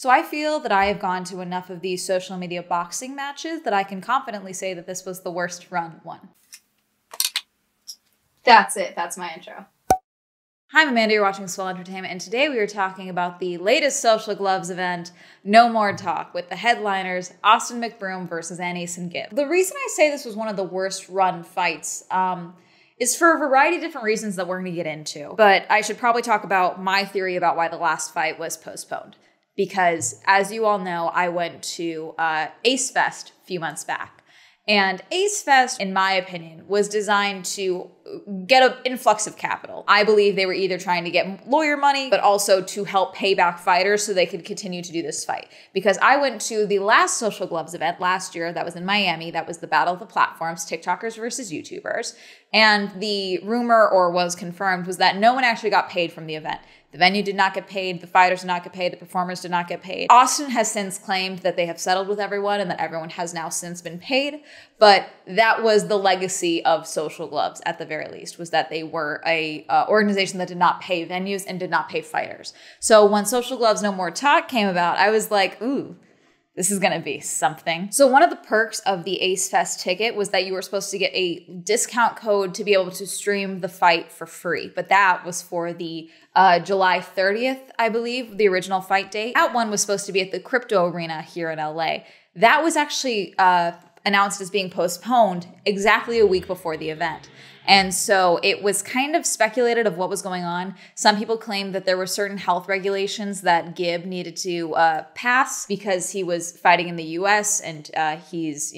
So I feel that I have gone to enough of these social media boxing matches that I can confidently say that this was the worst run one. That's it. That's my intro. Hi, I'm Amanda, you're watching Swell Entertainment, and today we are talking about the latest Social Gloves event, No More Talk, with the headliners Austin McBroom versus AnEason Gib. The reason I say this was one of the worst run fights is for a variety of different reasons that we're going to get into. But I should probably talk about my theory about why the last fight was postponed. Because, as you all know, I went to Ace Fest a few months back. And Ace Fest, in my opinion, was designed to get an influx of capital. I believe they were either trying to get lawyer money, but also to help pay back fighters so they could continue to do this fight. Because I went to the last Social Gloves event last year that was in Miami. That was the Battle of the Platforms, TikTokers versus YouTubers. And the rumor, or was confirmed, was that no one actually got paid from the event. The venue did not get paid, the fighters did not get paid, the performers did not get paid. Austin has since claimed that they have settled with everyone and that everyone has now since been paid, but that was the legacy of Social Gloves at the very least, was that they were a organization that did not pay venues and did not pay fighters. So when Social Gloves No More Talk came about, I was like, ooh, this is going to be something. So one of the perks of the Ace Fest ticket was that you were supposed to get a discount code to be able to stream the fight for free. But that was for the July 30th, I believe, the original fight date. That one was supposed to be at the Crypto Arena here in LA. That was actually announced as being postponed exactly a week before the event. And so it was kind of speculated of what was going on. Some people claimed that there were certain health regulations that Gib needed to pass because he was fighting in the US and he's,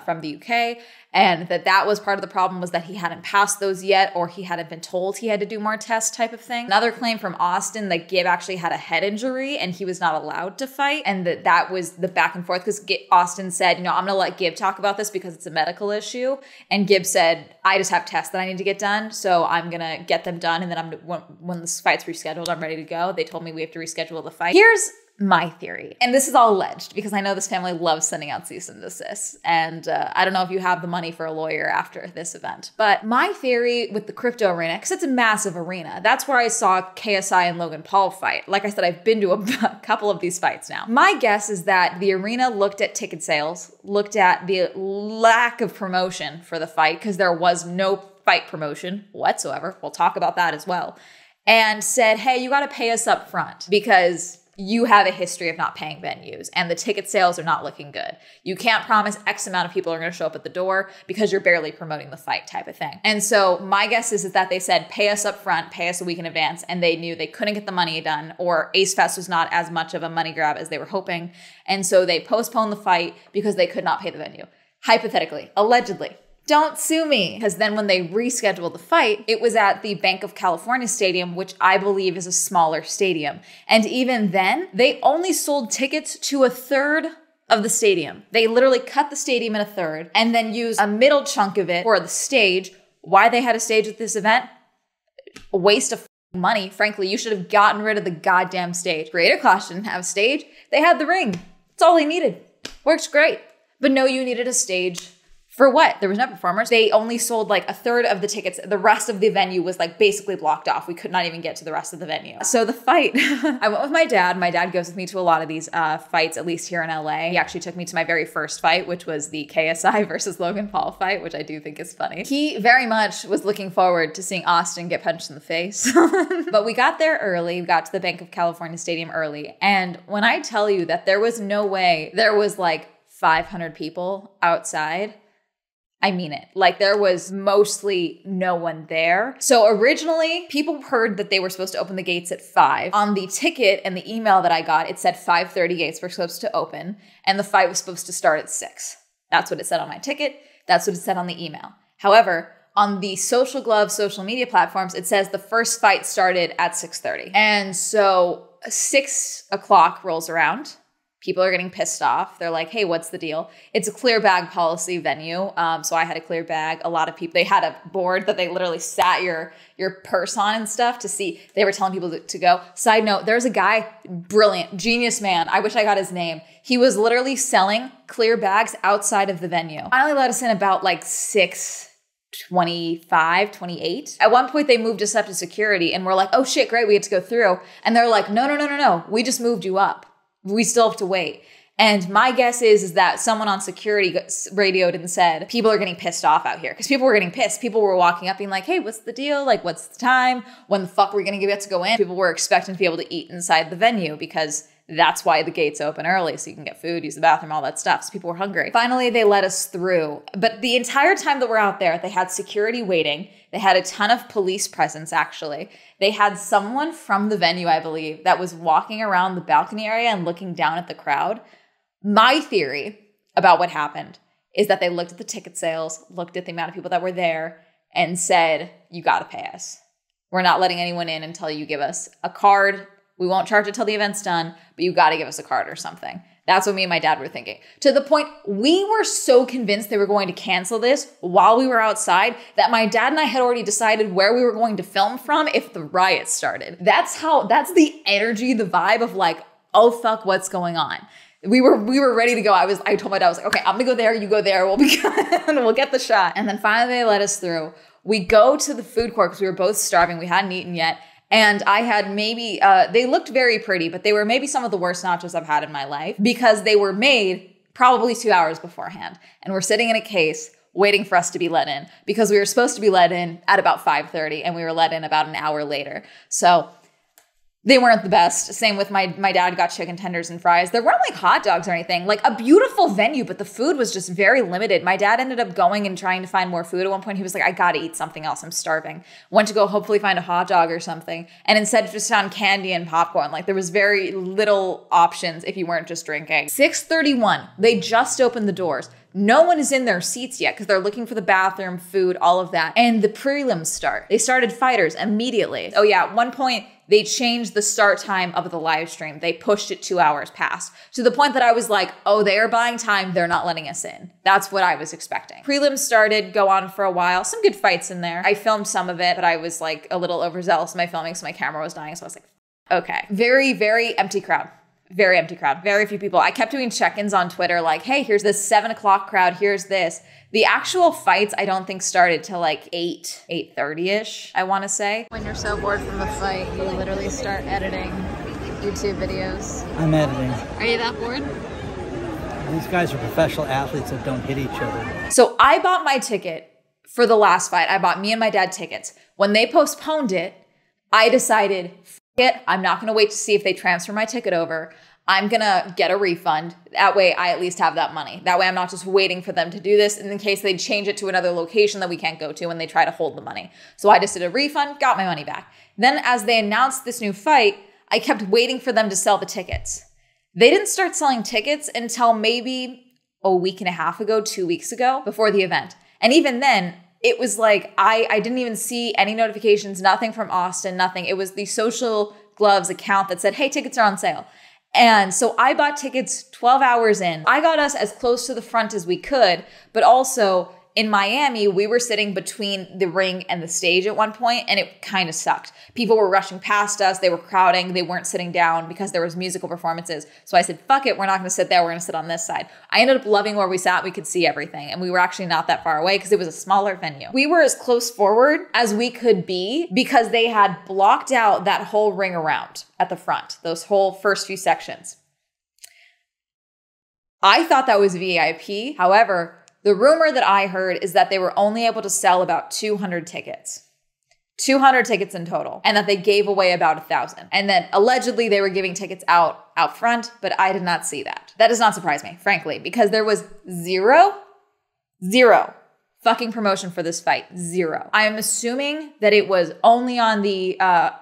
from the UK. And that was part of the problem, was that he hadn't passed those yet, or he hadn't been told he had to do more tests type of thing. Another claim from Austin that Gib actually had a head injury and he was not allowed to fight. And that was the back and forth, because Austin said, I'm going to let Gib talk about this because it's a medical issue. And Gib said, I just have tests that I need to get done, so I'm going to get them done. And then when this fight's rescheduled, I'm ready to go. They told me we have to reschedule the fight. Here's my theory, and this is all alleged because I know this family loves sending out cease and desist, and I don't know if you have the money for a lawyer after this event, but my theory with the Crypto Arena, because it's a massive arena, that's where I saw KSI and Logan Paul fight. Like I said, I've been to a couple of these fights now. My guess is that the arena looked at ticket sales, looked at the lack of promotion for the fight, because there was no fight promotion whatsoever. We'll talk about that as well. And said, hey, you got to pay us up front because you have a history of not paying venues and the ticket sales are not looking good. You can't promise X amount of people are going to show up at the door because you're barely promoting the fight type of thing. And so my guess is that they said, pay us up front, pay us a week in advance. And they knew they couldn't get the money done, or Ace Fest was not as much of a money grab as they were hoping. And so they postponed the fight because they could not pay the venue. Hypothetically, allegedly. Don't sue me. Because then when they rescheduled the fight, it was at the Bank of California Stadium, which I believe is a smaller stadium. And even then, they only sold tickets to a third of the stadium. They literally cut the stadium in a third and then used a middle chunk of it for the stage. Why they had a stage at this event? A waste of money. Frankly, you should have gotten rid of the goddamn stage. Creator Clash didn't have a stage. They had the ring. That's all they needed. Works great. But no, you needed a stage. For what? There was no performers. They only sold like a third of the tickets. The rest of the venue was like basically blocked off. We could not even get to the rest of the venue. So the fight, I went with my dad. My dad goes with me to a lot of these fights, at least here in LA. He actually took me to my very first fight, which was the KSI versus Logan Paul fight, which I do think is funny. He very much was looking forward to seeing Austin get punched in the face. But we got there early. We got to the Bank of California Stadium early. And when I tell you that there was no way there was like 500 people outside, I mean it. Like, there was mostly no one there. So originally, people heard that they were supposed to open the gates at 5. On the ticket and the email that I got, it said 5:30 gates were supposed to open, and the fight was supposed to start at 6. That's what it said on my ticket. That's what it said on the email. However, on the Social Glove social media platforms, it says the first fight started at 6:30. And so 6 o'clock rolls around. People are getting pissed off. They're like, hey, what's the deal? It's a clear bag policy venue. So I had a clear bag. A lot of people, they had a board that they literally sat your purse on and stuff to see. They were telling people to go. Side note, there's a guy, brilliant, genius man. I wish I got his name. He was literally selling clear bags outside of the venue. Finally let us in about like 6:25, 28. At one point, they moved us up to security and we're like, oh shit, great, we get to go through. And they're like, no, we just moved you up. We still have to wait. And my guess is that someone on security radioed and said, people are getting pissed off out here. Because people were getting pissed. People were walking up being like, hey, what's the deal? Like, what's the time? When the fuck are we going to get to go in? People were expecting to be able to eat inside the venue because that's why the gates open early. So you can get food, use the bathroom, all that stuff. So people were hungry. Finally, they let us through. But the entire time that we're out there, they had security waiting. They had a ton of police presence, actually. They had someone from the venue, I believe, that was walking around the balcony area and looking down at the crowd. My theory about what happened is that they looked at the ticket sales, looked at the amount of people that were there, and said, you got to pay us. We're not letting anyone in until you give us a card. We won't charge it till the event's done, but you got to give us a card or something. That's what me and my dad were thinking. To the point, we were so convinced they were going to cancel this while we were outside that my dad and I had already decided where we were going to film from if the riot started. That's the energy, the vibe of like, oh fuck, what's going on? We were ready to go. I told my dad, I was like, okay, I'm gonna go there, you go there, we'll be good, we'll get the shot. And then finally they let us through. We go to the food court because we were both starving. We hadn't eaten yet. And I had maybe, they looked very pretty, but they were maybe some of the worst nachos I've had in my life because they were made probably 2 hours beforehand. And we're sitting in a case waiting for us to be let in because we were supposed to be let in at about 5:30 and we were let in about an hour later. So they weren't the best. Same with my dad got chicken tenders and fries. There weren't like hot dogs or anything. Like a beautiful venue, but the food was just very limited. My dad ended up going and trying to find more food. At one point, he was like, I gotta eat something else. I'm starving. Went to go hopefully find a hot dog or something. And instead just found candy and popcorn. Like there was very little options if you weren't just drinking. 6:31, they just opened the doors. No one is in their seats yet because they're looking for the bathroom, food, all of that. And the prelims start. They started fighters immediately. Oh yeah, at one point, they changed the start time of the live stream. They pushed it 2 hours past to the point that I was like, oh, they are buying time. They're not letting us in. That's what I was expecting. Prelims started, go on for a while. Some good fights in there. I filmed some of it, but I was like a little overzealous in my filming, so my camera was dying. So I was like, okay. Very, very empty crowd. Very empty crowd. Very few people. I kept doing check-ins on Twitter like, hey, here's this 7 o'clock crowd. Here's this. The actual fights, I don't think started till like 8:30-ish, I want to say. When you're so bored from the fight, you literally start editing YouTube videos. I'm editing. Are you that bored? These guys are professional athletes that don't hit each other. So I bought my ticket for the last fight. I bought me and my dad tickets. When they postponed it, I decided, it. I'm not going to wait to see if they transfer my ticket over. I'm going to get a refund. That way I at least have that money. That way I'm not just waiting for them to do this in case they change it to another location that we can't go to and they try to hold the money. So I just did a refund, got my money back. Then as they announced this new fight, I kept waiting for them to sell the tickets. They didn't start selling tickets until maybe a week and a half ago, 2 weeks ago, before the event. And even then, it was like, I didn't even see any notifications, nothing from Austin, nothing. It was the Social Gloves account that said, hey, tickets are on sale. And so I bought tickets 12 hours in. I got us as close to the front as we could, but also in Miami, we were sitting between the ring and the stage at one point, and it kind of sucked. People were rushing past us. They were crowding. They weren't sitting down because there was musical performances. So I said, fuck it. We're not going to sit there. We're going to sit on this side. I ended up loving where we sat. We could see everything. And we were actually not that far away because it was a smaller venue. We were as close forward as we could be because they had blocked out that whole ring around at the front, those whole first few sections. I thought that was VIP. However, the rumor that I heard is that they were only able to sell about 200 tickets. 200 tickets in total. And that they gave away about 1,000. And then allegedly they were giving tickets out front, but I did not see that. That does not surprise me, frankly, because there was zero fucking promotion for this fight. Zero. I am assuming that it was only on the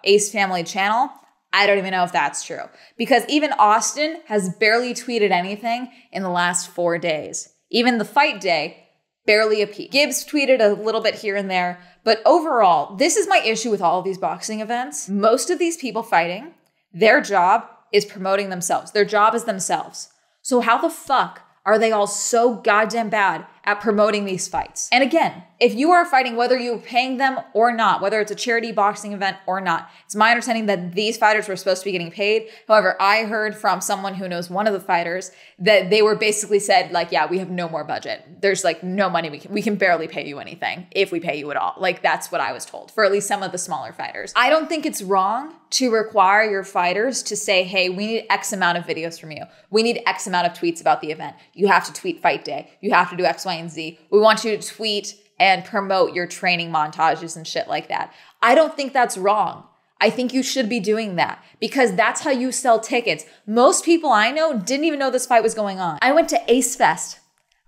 Ace Family channel. I don't even know if that's true. Because even Austin has barely tweeted anything in the last 4 days. Even the fight day, barely a peep. Gibbs tweeted a little bit here and there, but overall, this is my issue with all of these boxing events. Most of these people fighting, their job is promoting themselves. Their job is themselves. So how the fuck are they all so goddamn bad at promoting these fights. And again, if you are fighting, whether you're paying them or not, whether it's a charity boxing event or not, it's my understanding that these fighters were supposed to be getting paid. However, I heard from someone who knows one of the fighters that they were basically said like, yeah, we have no more budget. There's like no money. We can barely pay you anything if we pay you at all. Like that's what I was told for at least some of the smaller fighters. I don't think it's wrong to require your fighters to say, hey, we need X amount of videos from you. We need X amount of tweets about the event. You have to tweet fight day. You have to do X, Y, and Z. We want you to tweet and promote your training montages and shit like that. I don't think that's wrong. I think you should be doing that because that's how you sell tickets. Most people I know didn't even know this fight was going on. I went to Ace Fest.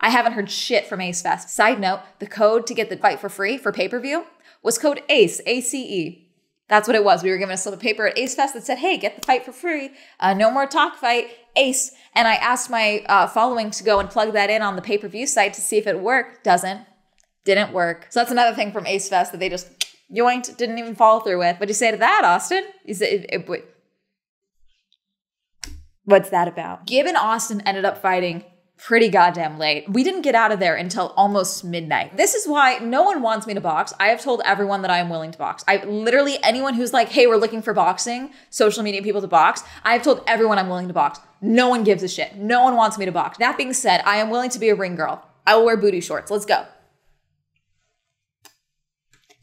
I haven't heard shit from Ace Fest. Side note, the code to get the fight for free for pay-per-view was code ACE, ACE. That's what it was. We were given a slip of paper at Ace Fest that said, hey, get the fight for free. No more talk fight, ACE. And I asked my following to go and plug that in on the pay-per-view site to see if it worked. Didn't work. So that's another thing from Ace Fest that they just yoinked, didn't even follow through with. What'd you say to that, Austin? What's that about? Gib and Austin ended up fighting pretty goddamn late. We didn't get out of there until almost midnight. This is why no one wants me to box. I have told everyone that I am willing to box. Anyone who's like, hey, we're looking for boxing, social media people to box, I've told everyone I'm willing to box. No one gives a shit. No one wants me to box. That being said, I am willing to be a ring girl. I will wear booty shorts. Let's go.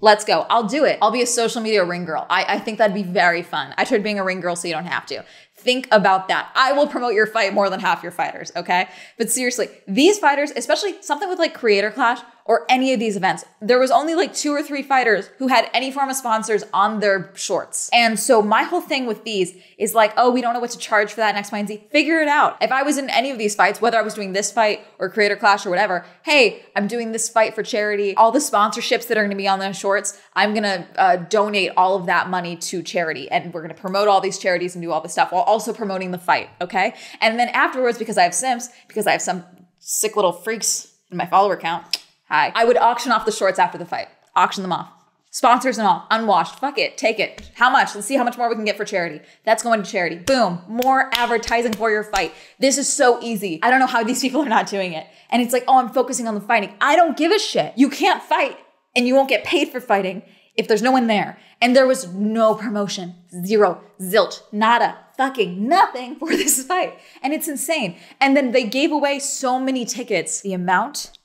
Let's go. I'll do it. I'll be a social media ring girl. I think that'd be very fun. I tried being a ring girl so you don't have to. Think about that. I will promote your fight more than half your fighters, okay? But seriously, these fighters, especially something with like Creator Clash or any of these events, there was only like 2 or 3 fighters who had any form of sponsors on their shorts. And so my whole thing with these is like, oh, we don't know what to charge for that next Y and Z. Figure it out. If I was in any of these fights, whether I was doing this fight or Creator Clash or whatever, hey, I'm doing this fight for charity. All the sponsorships that are gonna be on those shorts, I'm gonna donate all of that money to charity. And we're gonna promote all these charities and do all this stuff while also promoting the fight, okay? And then afterwards, because I have simps, because I have some sick little freaks in my follower count, I would auction off the shorts after the fight. Auction them off. Sponsors and all. Unwashed. Fuck it. Take it. How much? Let's see how much more we can get for charity. That's going to charity. Boom. More advertising for your fight. This is so easy. I don't know how these people are not doing it. And it's like, oh, I'm focusing on the fighting. I don't give a shit. You can't fight and you won't get paid for fighting if there's no one there. And there was no promotion. Zero. Zilch. Nada. Fucking nothing for this fight. And it's insane. And then they gave away so many tickets. The amount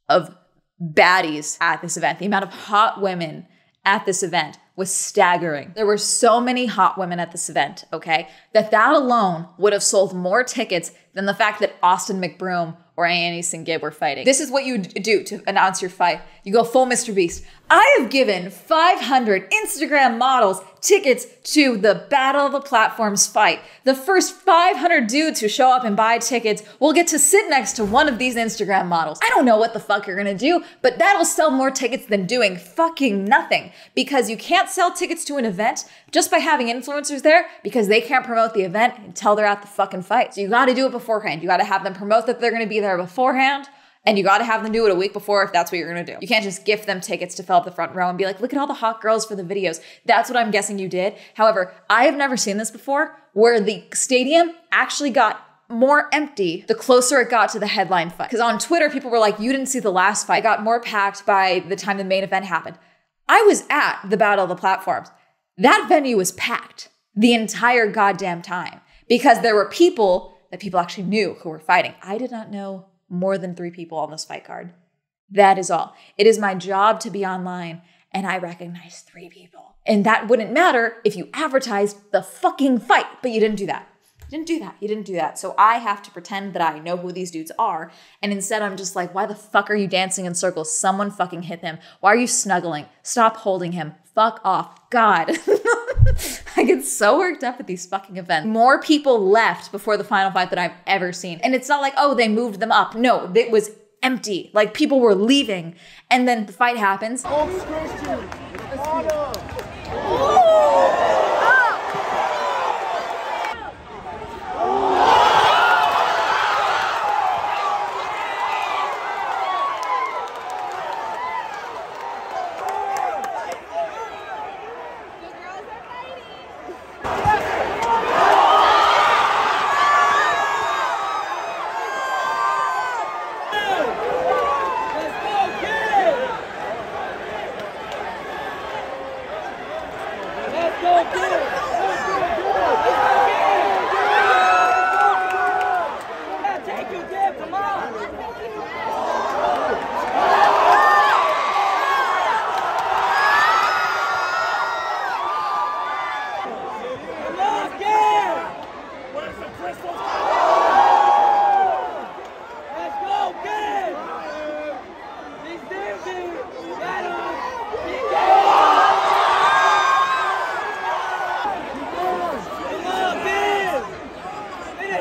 of baddies at this event, the amount of hot women at this event was staggering. There were so many hot women at this event, okay, that alone would have sold more tickets than the fact that Austin McBroom or AnEason Gib were fighting. This is what you do to announce your fight. You go full Mr. Beast. I have given 500 Instagram models tickets to the Battle of the Platforms fight. The first 500 dudes who show up and buy tickets will get to sit next to one of these Instagram models. I don't know what the fuck you're gonna do, but that'll sell more tickets than doing fucking nothing, because you can't sell tickets to an event just by having influencers there because they can't promote the event until they're at the fucking fight. So you gotta do it beforehand. You gotta have them promote that they're gonna be there beforehand. And you got to have them do it a week before if that's what you're going to do. You can't just gift them tickets to fill up the front row and be like, look at all the hot girls for the videos. That's what I'm guessing you did. However, I have never seen this before where the stadium actually got more empty the closer it got to the headline fight. Because on Twitter, people were like, you didn't see the last fight. It got more packed by the time the main event happened. I was at the Battle of the Platforms. That venue was packed the entire goddamn time because there were people that people actually knew who were fighting. I did not know more than 3 people on this fight card. That is all. It is my job to be online and I recognize 3 people. And that wouldn't matter if you advertised the fucking fight, but you didn't do that. You didn't do that. So I have to pretend that I know who these dudes are. And instead I'm just like, why the fuck are you dancing in circles? Someone fucking hit him. Why are you snuggling? Stop holding him. Fuck off. God. I get so worked up at these fucking events. More people left before the final fight than I've ever seen. And it's not like, oh, they moved them up. No, it was empty. Like people were leaving. And then the fight happens.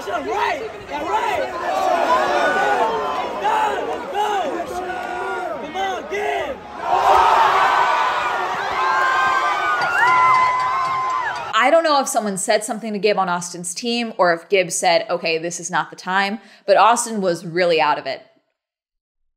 Push him right. Yeah, right. Let's go. Come on, Gib. I don't know if someone said something to Gib on Austin's team or if Gib said, okay, this is not the time, but Austin was really out of it.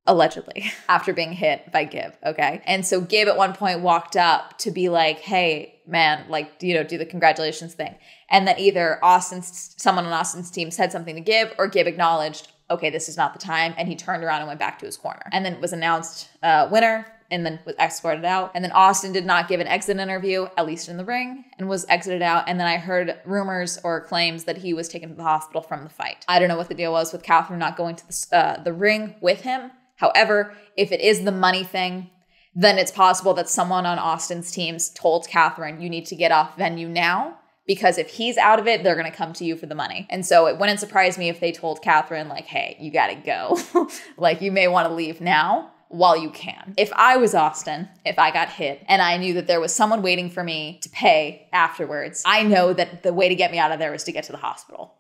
Allegedly, after being hit by Gib, okay? And so Gib at one point walked up to be like, hey, man, like, do the congratulations thing. And then either someone on Austin's team said something to Gib or Gib acknowledged, okay, this is not the time. And he turned around and went back to his corner. And then it was announced winner and then was escorted out. And then Austin did not give an exit interview, at least in the ring, and was exited out. And then I heard rumors or claims that he was taken to the hospital from the fight. I don't know what the deal was with Catherine not going to the ring with him. However, if it is the money thing, then it's possible that someone on Austin's teams told Catherine, you need to get off venue now, because if he's out of it, they're going to come to you for the money. And so it wouldn't surprise me if they told Catherine, like, hey, you got to go. Like, you may want to leave now while you can. If I was Austin, if I got hit and I knew that there was someone waiting for me to pay afterwards, I know that the way to get me out of there is to get to the hospital.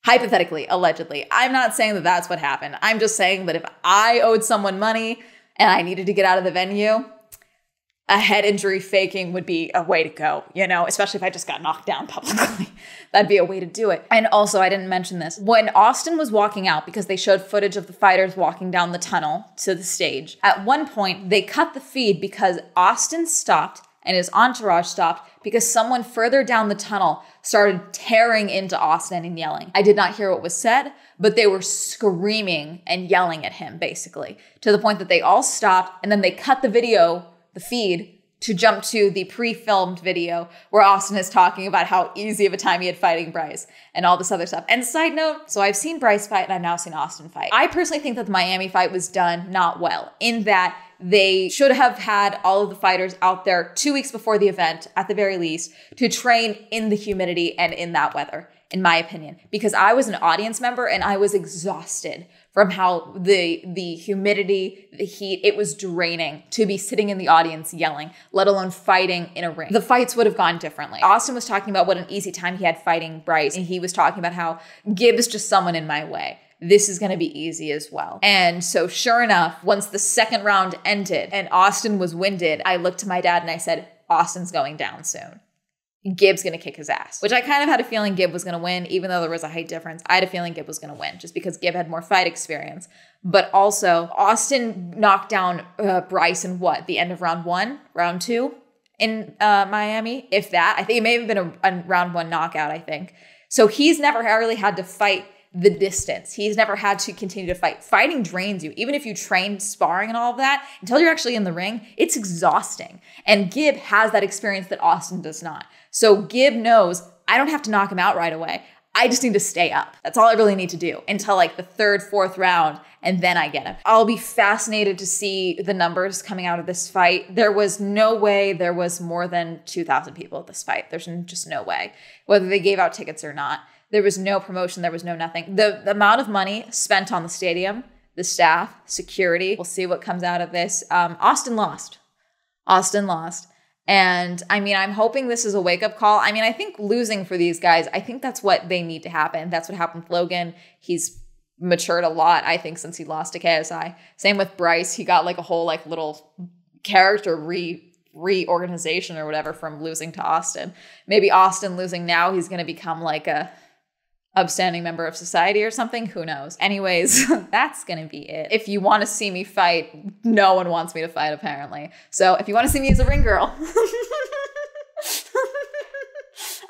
Hypothetically, allegedly. I'm not saying that that's what happened. I'm just saying that if I owed someone money and I needed to get out of the venue, a head injury faking would be a way to go, especially if I just got knocked down publicly. That'd be a way to do it. And also, I didn't mention this. When Austin was walking out, because they showed footage of the fighters walking down the tunnel to the stage, at one point, they cut the feed because Austin stopped and his entourage stopped because someone further down the tunnel started tearing into Austin and yelling. I did not hear what was said, but they were screaming and yelling at him, basically, to the point that they all stopped and then they cut the video, the feed, to jump to the pre-filmed video where Austin is talking about how easy of a time he had fighting Bryce and all this other stuff. And side note, so I've seen Bryce fight and I've now seen Austin fight. I personally think that the Miami fight was done not well, in that they should have had all of the fighters out there 2 weeks before the event, at the very least, to train in the humidity and in that weather, in my opinion. Because I was an audience member and I was exhausted from how the humidity, the heat, it was draining to be sitting in the audience yelling, let alone fighting in a ring. The fights would have gone differently. Austin was talking about what an easy time he had fighting Bryce, and he was talking about how Gib is just someone in my way. This is going to be easy as well. And so sure enough, once the second round ended and Austin was winded, I looked to my dad and I said, Austin's going down soon. Gib's going to kick his ass, which I kind of had a feeling Gib was going to win, even though there was a height difference. I had a feeling Gib was going to win just because Gib had more fight experience. But also, Austin knocked down Bryce in the end of round 1, round 2 in Miami, if that. I think it may have been a round 1 knockout, I think. So he's never really had to fight the distance. He's never had to continue to fight. Fighting drains you. Even if you train sparring and all of that, until you're actually in the ring, it's exhausting. And Gib has that experience that Austin does not. So Gib knows, I don't have to knock him out right away. I just need to stay up. That's all I really need to do until like the 3rd, 4th round, and then I get him. I'll be fascinated to see the numbers coming out of this fight. There was no way there was more than 2,000 people at this fight. There's just no way, whether they gave out tickets or not. There was no promotion. There was no nothing. The amount of money spent on the stadium, the staff, security, we'll see what comes out of this. Austin lost. Austin lost. And I mean, I'm hoping this is a wake-up call. I mean, I think losing for these guys, I think that's what they need to happen. That's what happened with Logan. He's matured a lot, I think, since he lost to KSI. Same with Bryce. He got like a whole like little character reorganization or whatever from losing to Austin. Maybe Austin losing now, he's going to become like a upstanding member of society or something. Who knows? Anyways, that's going to be it. If you want to see me fight, no one wants me to fight, apparently. So if you want to see me as a ring girl,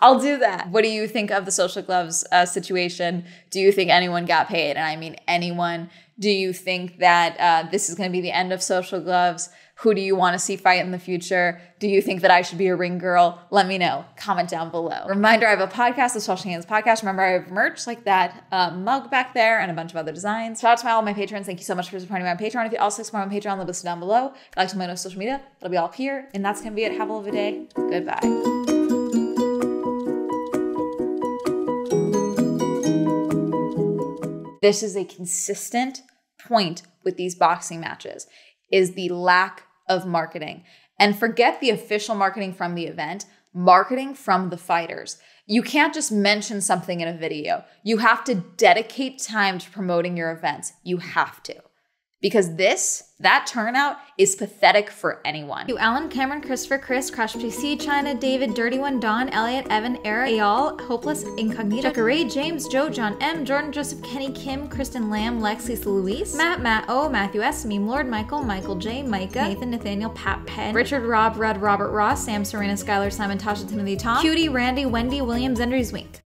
I'll do that. What do you think of the social gloves situation? Do you think anyone got paid? And I mean anyone. Do you think that this is going to be the end of social gloves? Who do you want to see fight in the future? Do you think that I should be a ring girl? Let me know. Comment down below. Reminder, I have a podcast, the Social Hands Podcast. Remember, I have merch like that mug back there and a bunch of other designs. Shout out to all my patrons. Thank you so much for supporting me on Patreon. If you also support me on Patreon, the list down below. If you'd like to know my social media, it'll be all up here. And that's going to be it. Have a lovely day. Goodbye. This is a consistent point with these boxing matches, is the lack of marketing. And forget the official marketing from the event. marketing from the fighters. You can't just mention something in a video. You have to dedicate time to promoting your events. You have to. Because that turnout is pathetic for anyone. You, Alan, Cameron, Christopher, Chris, Crash PC, China, David, Dirty One, Don, Elliot, Evan, Eric, Ayal, Hopeless, Incognito, Jacare, James, Joe, John M, Jordan, Joseph, Kenny, Kim, Kristen Lamb, Lex, Lisa Louise, Matt O, Matthew S, Meme Lord, Michael J, Micah, Nathan, Nathaniel, Pat Penn, Richard, Rob, Red, Robert Ross, Sam, Serena, Skylar, Simon, Tasha, Timothy, Tom, Cutie, Randy, Wendy, Williams, Endry, Zwink.